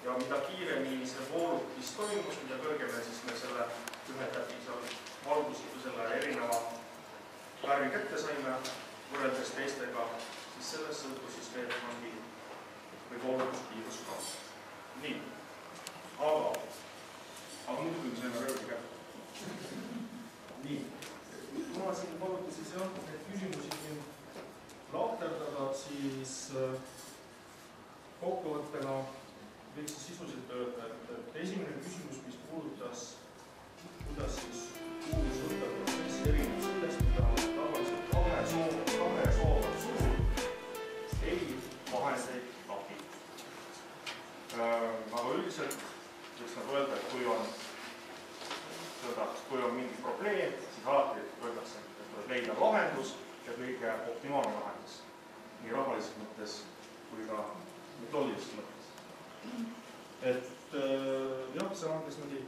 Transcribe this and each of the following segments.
ja mida kiiremini see voolutis toimus, mida kõrgemini siis me selle ühe täpi seal valgustusele erineva värvi kätte saime võrreldes teistega, siis sellest sõltus siis veetekangi või voolutuskiirus ka. Nii, aga muidugi me saime rõõmi kätte. Nii, kuna siin paluti siis jah, neid küsimusi siin lahterdada, siis kokkuvõttena võiks sisuliselt öelda, et esimene küsimus, mis puudutas, kuidas siis uus õppeprotsess erineb sellest, mida tavaliselt kahe soova suur ei vahendeid abi. Aga üldiselt võiks nagu öelda, et kui on mingi probleem, siis alati öeldakse, et tuleb leida lahendus ja kõige optimaalne lahendus. Nii rahalises mõttes kui ka metoodilises mõttes. Et jah, see on kes mõni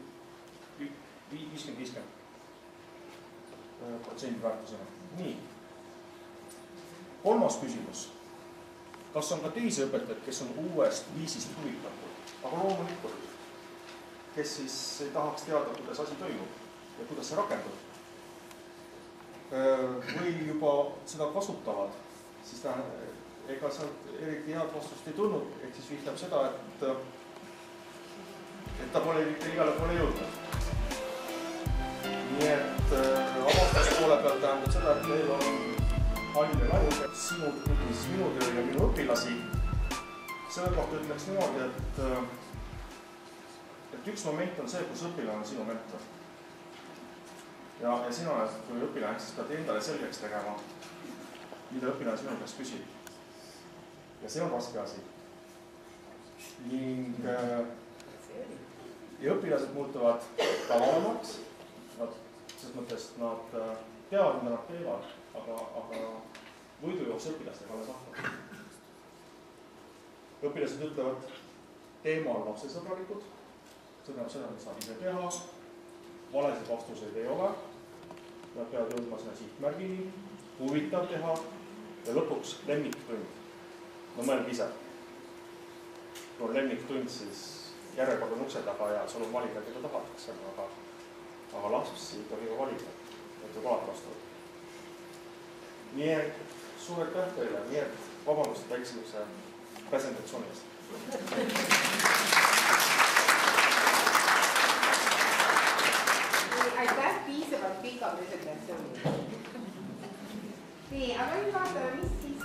50-50% väärtusena. Nii. Kolmas küsimus. Kas on ka teisi õpetajad, kes on uuest viisist huvitatud? Aga loomulikult, kes siis ei tahaks teada, kuidas asi toimub ja kuidas see rakendub. Või juba seda kasutavad, siis ega sealt eriti head vastust ei tulnud, ehk siis viitab seda, et ta pole igale poole jõudnud. Nii et avastuspoole pealt tähendab seda, et meil on palju laiu, minu töö ja minu õpilasi. Selle kohta ütleks niimoodi, et üks moment on see, kus õpilane on sinu mentor. Ja sina oled, kui õpilane, siis pead endale selgeks tegema, mida õpilane sinu käest küsib. Ja see on raske asi. Ning ja õpilased muutuvad tavalemaks, selles mõttes nad teavad, mida nad teevad, aga võidujooks õpilastega alles hakkab. Õpilased ütlevad, teema on lapsesõbralikud, seda saab ise teha, valesid vastuseid ei ole, nad peavad jõudma sinna sihtmärgini, huvitav teha ja lõpuks lemmiktund. No mõelge ise. Kui on lemmiktund, siis järjekord on ukse taga ja sul on valida, keda tahatakse, aga lapsi ei tohi valida, et ju alati vastu. Nii et suur aitäh teile, nii et vabandust väikse presentatsiooni eest. Aitäh piisavalt pika presentatsiooni. Nii, aga nüüd vaatame, mis siis